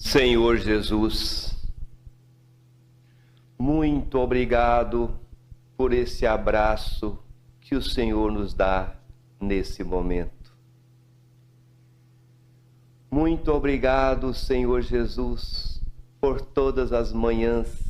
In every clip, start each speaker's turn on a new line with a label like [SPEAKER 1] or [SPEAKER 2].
[SPEAKER 1] Senhor Jesus, muito obrigado por esse abraço que o Senhor nos dá nesse momento. Muito obrigado, Senhor Jesus, por todas as manhãs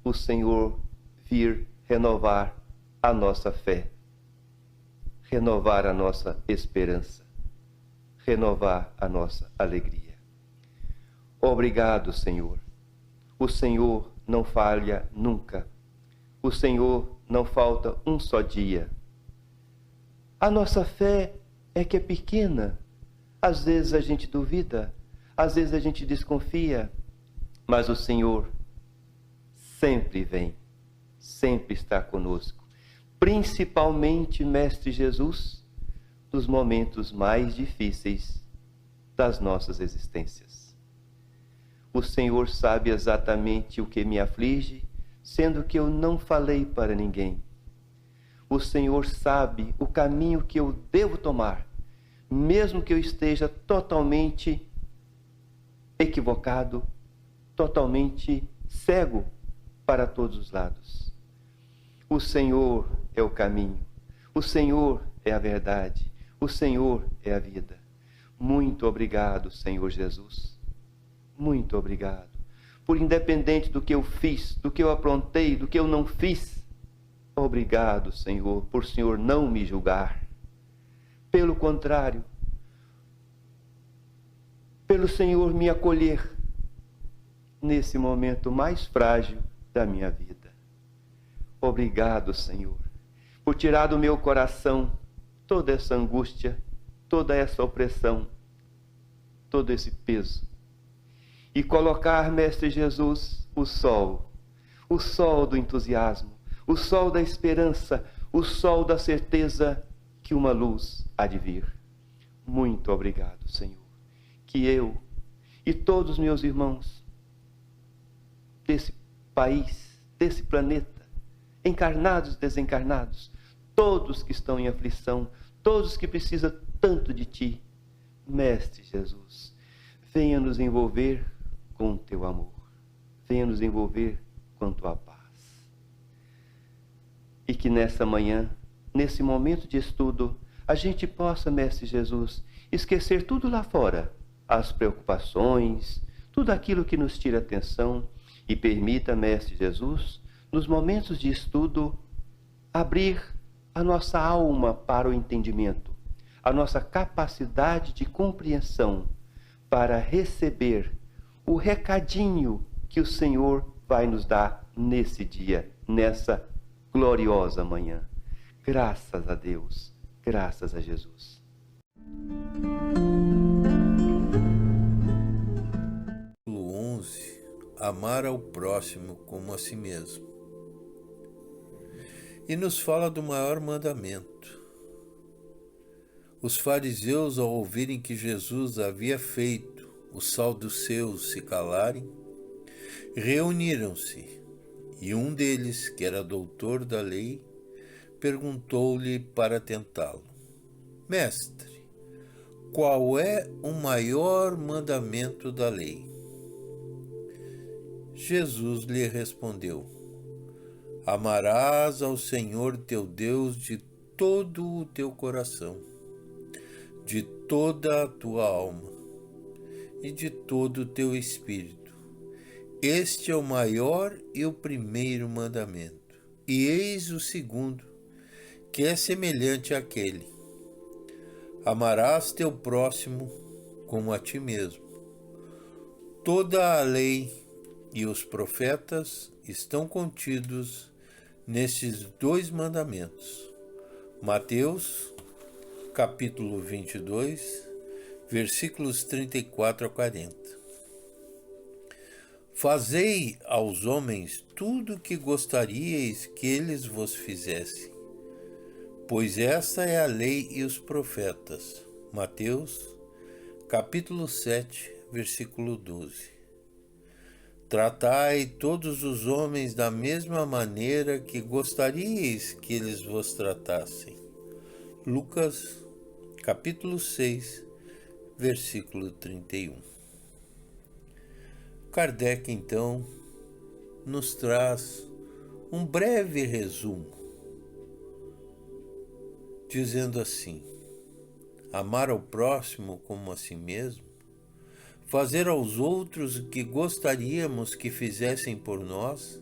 [SPEAKER 1] o Senhor vir renovar a nossa fé, renovar a nossa esperança, renovar a nossa alegria. Obrigado, Senhor. O Senhor não falha nunca. O Senhor não falta um só dia. A nossa fé é que é pequena. Às vezes a gente duvida, às vezes a gente desconfia, mas o Senhor sempre vem, sempre está conosco. Principalmente, Mestre Jesus, nos momentos mais difíceis das nossas existências. O Senhor sabe exatamente o que me aflige, sendo que eu não falei para ninguém. O Senhor sabe o caminho que eu devo tomar, mesmo que eu esteja totalmente equivocado, totalmente cego para todos os lados. O Senhor é o caminho, o Senhor é a verdade, o Senhor é a vida. Muito obrigado, Senhor Jesus. Muito obrigado, por independente do que eu fiz, do que eu aprontei, do que eu não fiz. Obrigado, Senhor, por o Senhor não me julgar. Pelo contrário, pelo Senhor me acolher nesse momento mais frágil da minha vida. Obrigado, Senhor, por tirar do meu coração toda essa angústia, toda essa opressão, todo esse peso. E colocar, Mestre Jesus, o sol do entusiasmo, o sol da esperança, o sol da certeza que uma luz há de vir. Muito obrigado, Senhor, que eu e todos os meus irmãos desse país, desse planeta, encarnados e desencarnados, todos que estão em aflição, todos que precisam tanto de Ti, Mestre Jesus, venha nos envolver com o Teu amor, venha nos envolver com Tua paz. E que nessa manhã, nesse momento de estudo, a gente possa, Mestre Jesus, esquecer tudo lá fora, as preocupações, tudo aquilo que nos tira atenção, e permita, Mestre Jesus, nos momentos de estudo, abrir a nossa alma para o entendimento, a nossa capacidade de compreensão para receber o recadinho que o Senhor vai nos dar nesse dia, nessa gloriosa manhã. Graças a Deus, graças a Jesus.
[SPEAKER 2] Capítulo 11. Amar ao próximo como a si mesmo. E nos fala do maior mandamento. Os fariseus, ao ouvirem que Jesus havia feito os saduceus se calarem, reuniram-se, e um deles, que era doutor da lei, perguntou-lhe para tentá-lo: Mestre, qual é o maior mandamento da lei? Jesus lhe respondeu: Amarás ao Senhor teu Deus de todo o teu coração, de toda a tua alma e de todo o teu espírito. Este é o maior e o primeiro mandamento. E eis o segundo, que é semelhante àquele: amarás teu próximo como a ti mesmo. Toda a lei e os profetas estão contidos nestes dois mandamentos. Mateus, capítulo 22, versículos 34 a 40. Fazei aos homens tudo o que gostaríeis que eles vos fizessem, pois esta é a lei e os profetas. Mateus, capítulo 7, versículo 12. Tratai todos os homens da mesma maneira que gostaríeis que eles vos tratassem. Lucas, capítulo 6, versículo 31. Kardec, então, nos traz um breve resumo, dizendo assim: amar ao próximo como a si mesmo, fazer aos outros o que gostaríamos que fizessem por nós,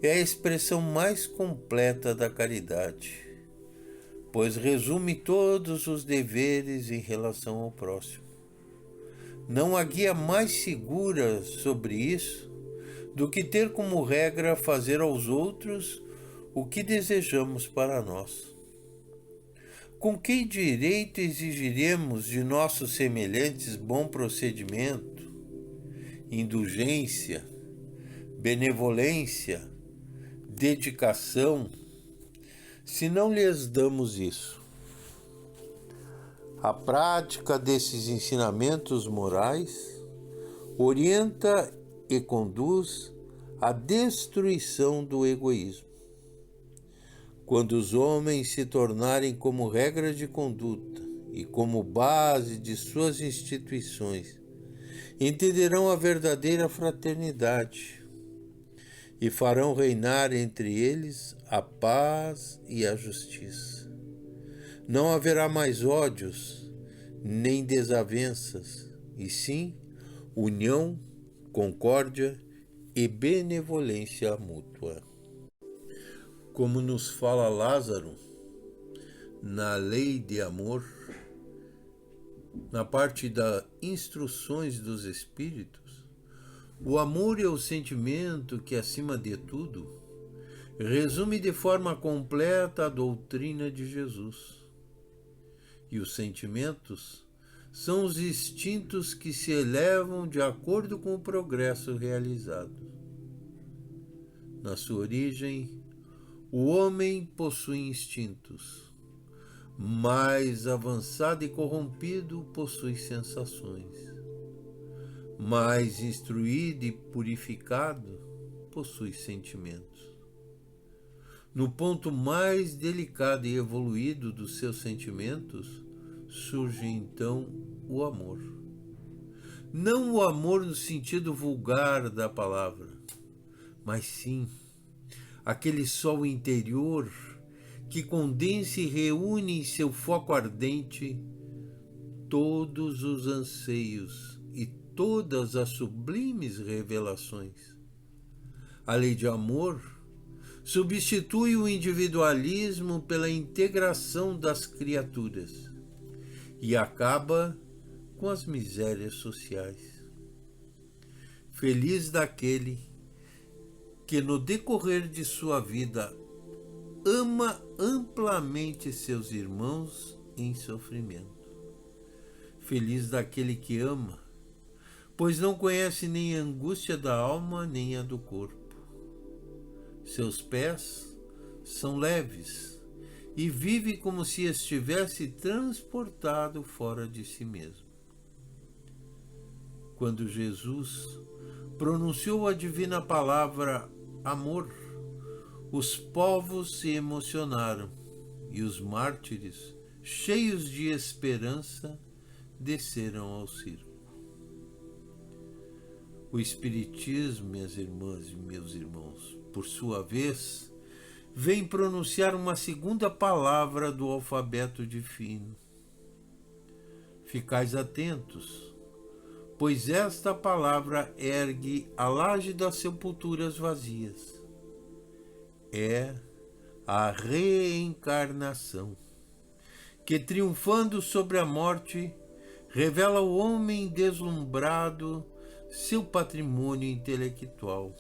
[SPEAKER 2] é a expressão mais completa da caridade, pois resume todos os deveres em relação ao próximo. Não há guia mais segura sobre isso do que ter como regra fazer aos outros o que desejamos para nós. Com que direito exigiremos de nossos semelhantes bom procedimento, indulgência, benevolência, dedicação, se não lhes damos isso? A prática desses ensinamentos morais orienta e conduz à destruição do egoísmo. Quando os homens se tornarem como regra de conduta e como base de suas instituições, entenderão a verdadeira fraternidade e farão reinar entre eles a paz e a justiça. Não haverá mais ódios, nem desavenças, e sim união, concórdia e benevolência mútua. Como nos fala Lázaro, na Lei de Amor, na parte das Instruções dos Espíritos, o amor é o sentimento que, acima de tudo, resume de forma completa a doutrina de Jesus. E os sentimentos são os instintos que se elevam de acordo com o progresso realizado. Na sua origem, o homem possui instintos. Mais avançado e corrompido, possui sensações. Mais instruído e purificado, possui sentimentos. No ponto mais delicado e evoluído dos seus sentimentos, surge então o amor. Não o amor no sentido vulgar da palavra, mas sim aquele sol interior que condensa e reúne em seu foco ardente todos os anseios e todas as sublimes revelações. A lei de amor substitui o individualismo pela integração das criaturas e acaba com as misérias sociais. Feliz daquele que no decorrer de sua vida ama amplamente seus irmãos em sofrimento. Feliz daquele que ama, pois não conhece nem a angústia da alma nem a do corpo. Seus pés são leves e vive como se estivesse transportado fora de si mesmo. Quando Jesus pronunciou a divina palavra amor, os povos se emocionaram e os mártires, cheios de esperança, desceram ao circo. O Espiritismo, minhas irmãs e meus irmãos, por sua vez, vem pronunciar uma segunda palavra do alfabeto divino. Ficais atentos, pois esta palavra ergue a laje das sepulturas vazias. É a reencarnação, que, triunfando sobre a morte, revela ao homem deslumbrado seu patrimônio intelectual.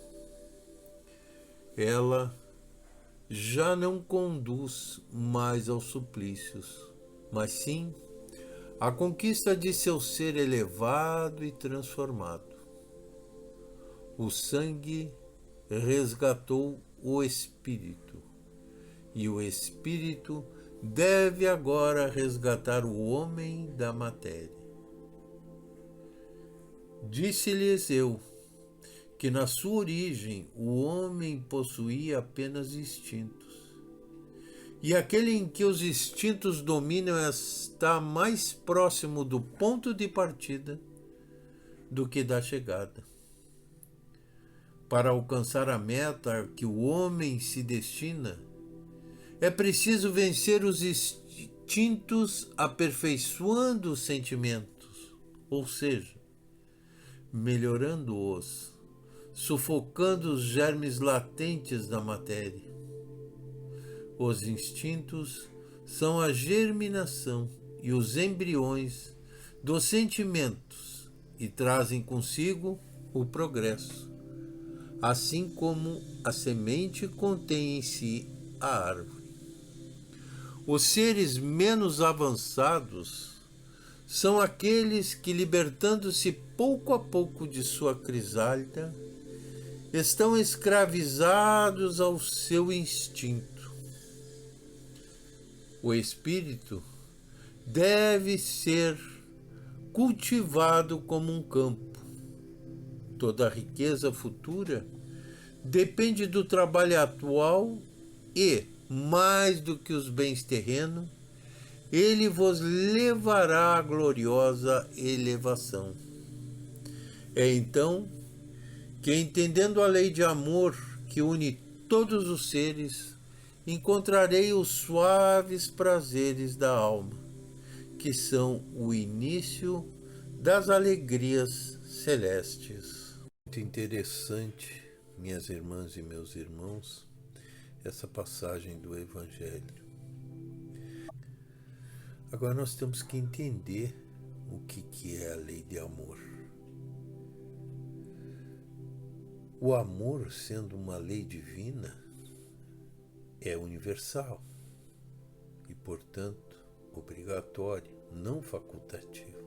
[SPEAKER 2] Ela já não conduz mais aos suplícios, mas sim à conquista de seu ser elevado e transformado. O sangue resgatou o espírito, e o espírito deve agora resgatar o homem da matéria. Disse-lhes eu que na sua origem o homem possuía apenas instintos, e aquele em que os instintos dominam está mais próximo do ponto de partida do que da chegada. Para alcançar a meta a que o homem se destina, é preciso vencer os instintos aperfeiçoando os sentimentos, ou seja, melhorando-os, sufocando os germes latentes da matéria. Os instintos são a germinação e os embriões dos sentimentos e trazem consigo o progresso, assim como a semente contém em si a árvore. Os seres menos avançados são aqueles que, libertando-se pouco a pouco de sua crisálida, estão escravizados ao seu instinto. O espírito deve ser cultivado como um campo. Toda a riqueza futura depende do trabalho atual e, mais do que os bens terrenos, ele vos levará à gloriosa elevação. É então que, entendendo a lei de amor que une todos os seres, encontrarei os suaves prazeres da alma, que são o início das alegrias celestes. Muito interessante, minhas irmãs e meus irmãos, essa passagem do Evangelho. Agora nós temos que entender o que é a lei de amor. O amor, sendo uma lei divina, é universal e, portanto, obrigatório, não facultativo.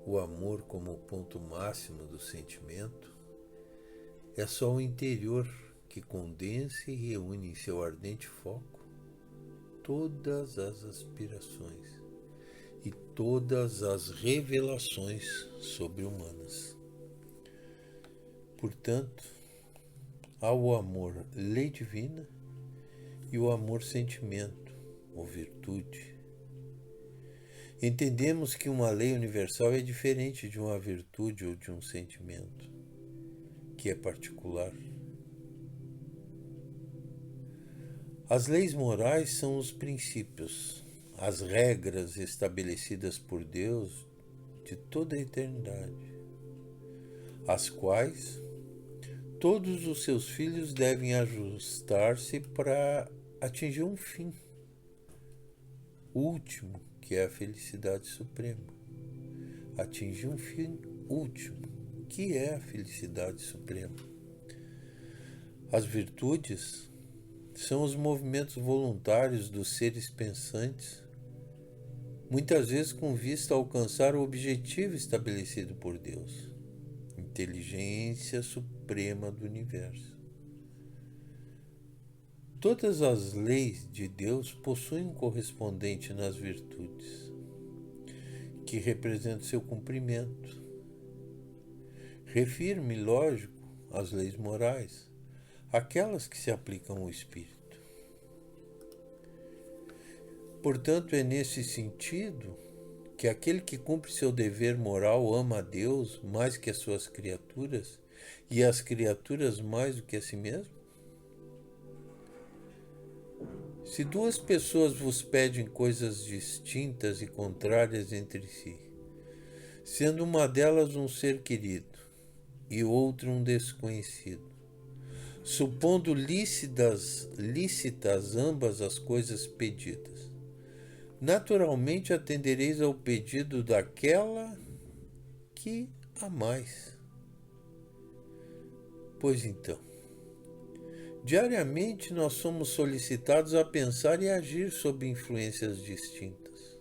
[SPEAKER 2] O amor, como o ponto máximo do sentimento, é só o interior que condensa e reúne em seu ardente foco todas as aspirações e todas as revelações sobre-humanas. Portanto, há o amor lei divina e o amor sentimento, ou virtude. Entendemos que uma lei universal é diferente de uma virtude ou de um sentimento, que é particular. As leis morais são os princípios, as regras estabelecidas por Deus de toda a eternidade, às quais todos os seus filhos devem ajustar-se para atingir um fim último, que é a felicidade suprema. Atingir um fim último, que é a felicidade suprema. As virtudes são os movimentos voluntários dos seres pensantes, muitas vezes com vista a alcançar o objetivo estabelecido por Deus, inteligência suprema do universo. Todas as leis de Deus possuem um correspondente nas virtudes, que representa seu cumprimento. Refiro-me, lógico, às leis morais, aquelas que se aplicam ao espírito. Portanto, é nesse sentido que aquele que cumpre seu dever moral ama a Deus mais que as suas criaturas e as criaturas mais do que a si mesmo? Se duas pessoas vos pedem coisas distintas e contrárias entre si, sendo uma delas um ser querido e outra um desconhecido, supondo lícitas ambas as coisas pedidas, naturalmente atendereis ao pedido daquela que amais. Pois então, diariamente nós somos solicitados a pensar e agir sob influências distintas.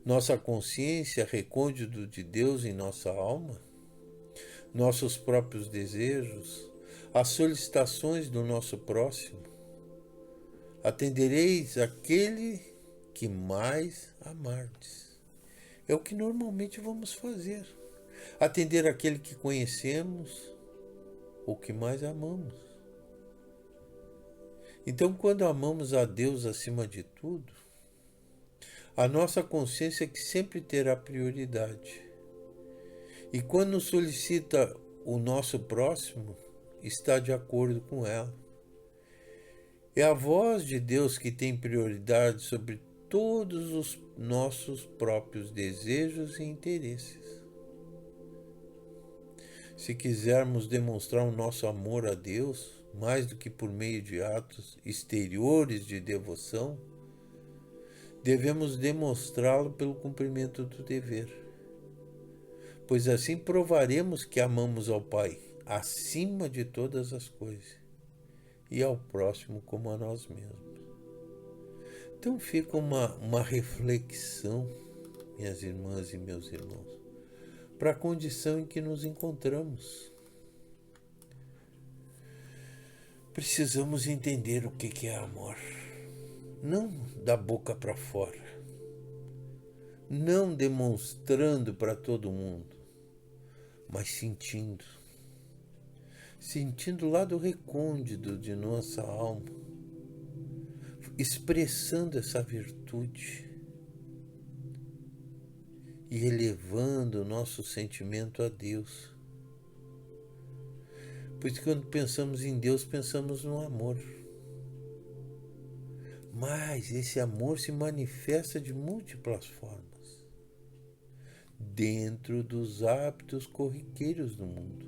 [SPEAKER 2] Nossa consciência, recôndito de Deus em nossa alma, nossos próprios desejos, as solicitações do nosso próximo. Atendereis aquele que mais amardes. É o que normalmente vamos fazer. Atender aquele que conhecemos ou que mais amamos. Então, quando amamos a Deus acima de tudo, a nossa consciência é que sempre terá prioridade. E quando nos solicita o nosso próximo está de acordo com ela. É a voz de Deus que tem prioridade sobre todos os nossos próprios desejos e interesses. Se quisermos demonstrar o nosso amor a Deus, mais do que por meio de atos exteriores de devoção, devemos demonstrá-lo pelo cumprimento do dever. Pois assim provaremos que amamos ao Pai acima de todas as coisas e ao próximo como a nós mesmos. Então fica uma reflexão, minhas irmãs e meus irmãos, para a condição em que nos encontramos. Precisamos entender o que é amor. Não da boca para fora. Não demonstrando para todo mundo, mas sentindo. Sentindo lá do recôndito de nossa alma. Expressando essa virtude. E elevando o nosso sentimento a Deus. Pois quando pensamos em Deus, pensamos no amor. Mas esse amor se manifesta de múltiplas formas, dentro dos hábitos corriqueiros do mundo.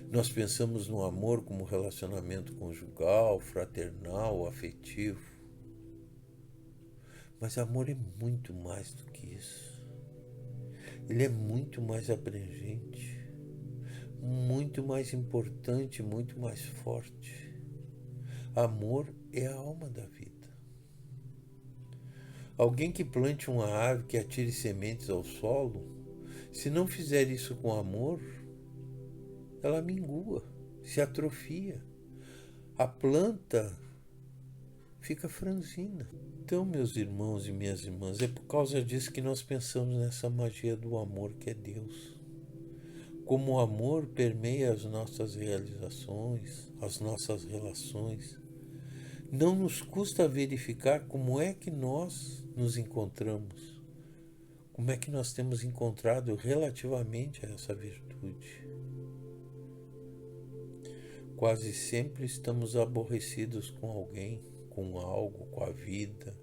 [SPEAKER 2] Nós pensamos no amor como relacionamento conjugal, fraternal, afetivo. Mas amor é muito mais do que isso. Ele é muito mais abrangente, muito mais importante, muito mais forte. Amor é a alma da vida. Alguém que plante uma árvore, que atire sementes ao solo, se não fizer isso com amor, ela mingua, se atrofia. A planta fica franzina. Então, meus irmãos e minhas irmãs, é por causa disso que nós pensamos nessa magia do amor que é Deus. Como o amor permeia as nossas realizações, as nossas relações, não nos custa verificar como é que nós nos encontramos, como é que nós temos encontrado relativamente a essa virtude. Quase sempre estamos aborrecidos com alguém, com algo, com a vida,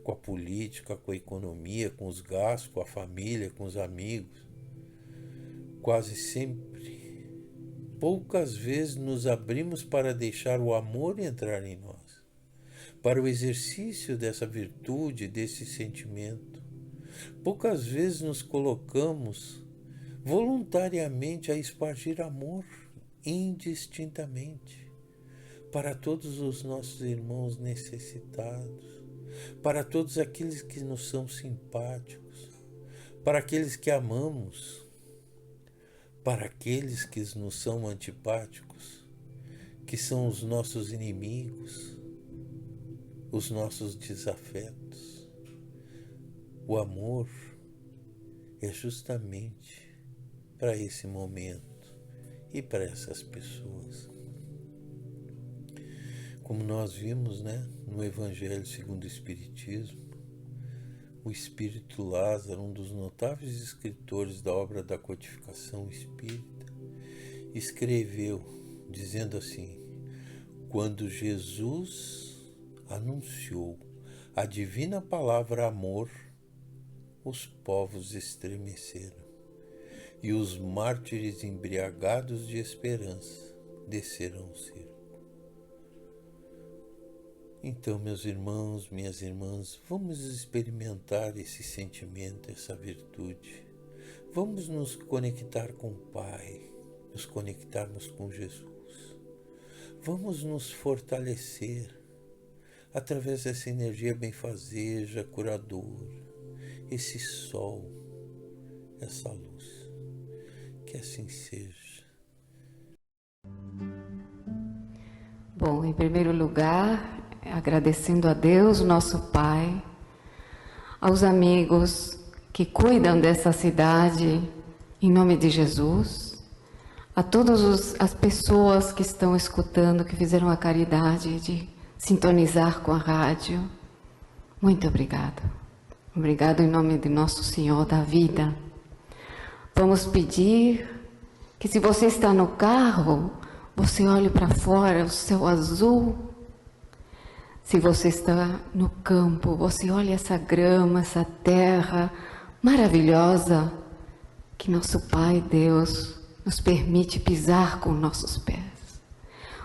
[SPEAKER 2] com a política, com a economia, com os gastos, com a família, com os amigos. Quase sempre, poucas vezes nos abrimos para deixar o amor entrar em nós, para o exercício dessa virtude, desse sentimento. Poucas vezes nos colocamos voluntariamente a espargir amor indistintamente para todos os nossos irmãos necessitados, para todos aqueles que nos são simpáticos, para aqueles que amamos, para aqueles que nos são antipáticos, que são os nossos inimigos, os nossos desafetos. O amor é justamente para esse momento e para essas pessoas. Como nós vimos, no Evangelho segundo o Espiritismo, o Espírito Lázaro, um dos notáveis escritores da obra da codificação espírita, escreveu, dizendo assim: quando Jesus anunciou a divina palavra amor, os povos estremeceram, e os mártires embriagados de esperança desceram ao circo. Então, meus irmãos, minhas irmãs, vamos experimentar esse sentimento, essa virtude. Vamos nos conectar com o Pai, nos conectarmos com Jesus. Vamos nos fortalecer através dessa energia benfazeja, curadora, esse sol, essa luz. Que assim seja.
[SPEAKER 3] Bom, em primeiro lugar, agradecendo a Deus, nosso Pai, aos amigos que cuidam dessa cidade, em nome de Jesus, a todas as pessoas que estão escutando, que fizeram a caridade de sintonizar com a rádio. Muito obrigado. Obrigado em nome de Nosso Senhor da Vida. Vamos pedir Que se você está no carro, você olhe para fora, o céu azul. Se você está no campo, você olha essa grama, essa terra maravilhosa que nosso Pai Deus nos permite pisar com nossos pés.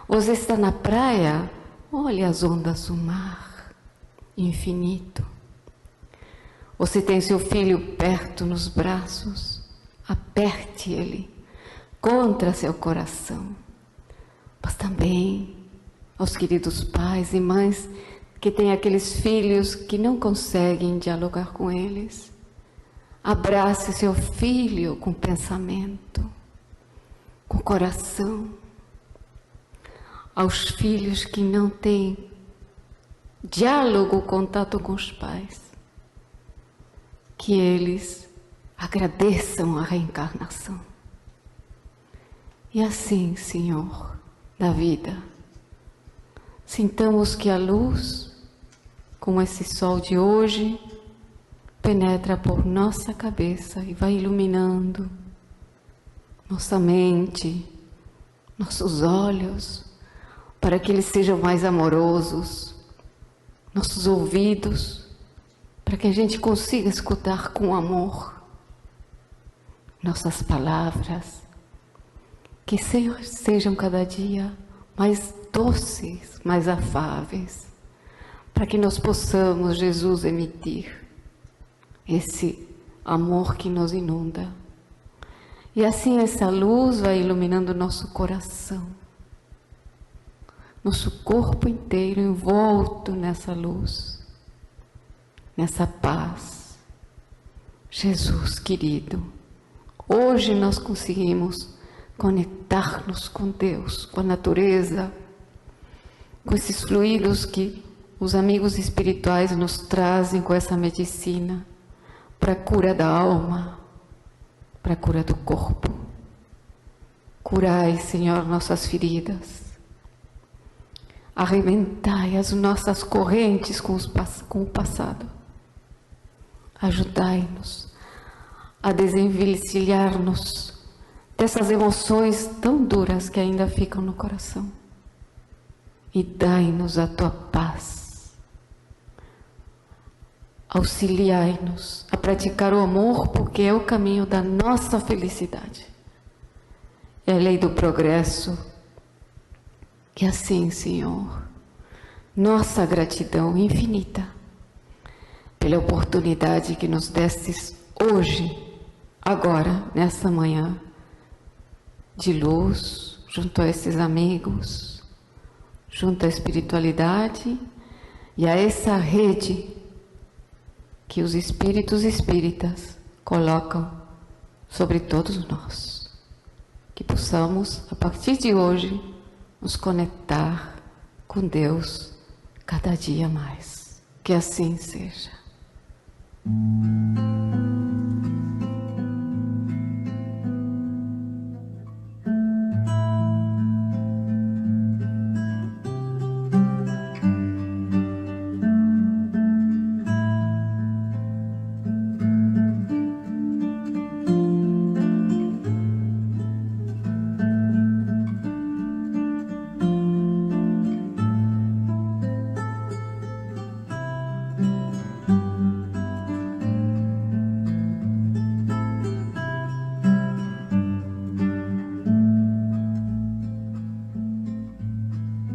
[SPEAKER 3] Você está na praia, olha as ondas do mar, infinito. Você tem seu filho perto nos braços, aperte ele contra seu coração. Mas também aos queridos pais e mães que têm aqueles filhos que não conseguem dialogar com eles. Abrace seu filho com pensamento, com coração. Aos filhos que não têm diálogo, contato com os pais, que eles agradeçam a reencarnação. E assim, Senhor da vida, sintamos que a luz, como esse sol de hoje, penetra por nossa cabeça e vai iluminando nossa mente, nossos olhos, para que eles sejam mais amorosos, nossos ouvidos, para que a gente consiga escutar com amor nossas palavras, que sejam cada dia mais doces, mais afáveis, para que nós possamos, Jesus, emitir esse amor que nos inunda. E assim essa luz vai iluminando nosso coração, nosso corpo inteiro envolto nessa luz, nessa paz. Jesus querido, hoje nós conseguimos conectar-nos com Deus, com a natureza, com esses fluidos que os amigos espirituais nos trazem com essa medicina para a cura da alma, para a cura do corpo. Curai, Senhor, nossas feridas. Arrebentai as nossas correntes com o passado. Ajudai-nos a desenvencilhar-nos dessas emoções tão duras que ainda ficam no coração. E dai-nos a tua paz. Auxiliai-nos a praticar o amor, porque é o caminho da nossa felicidade. É a lei do progresso. Que assim, Senhor, nossa gratidão infinita pela oportunidade que nos destes hoje, agora, nessa manhã, de luz, junto a esses amigos, junto à espiritualidade e a essa rede que os espíritos espíritas colocam sobre todos nós. Que possamos, a partir de hoje, nos conectar com Deus cada dia mais. Que assim seja.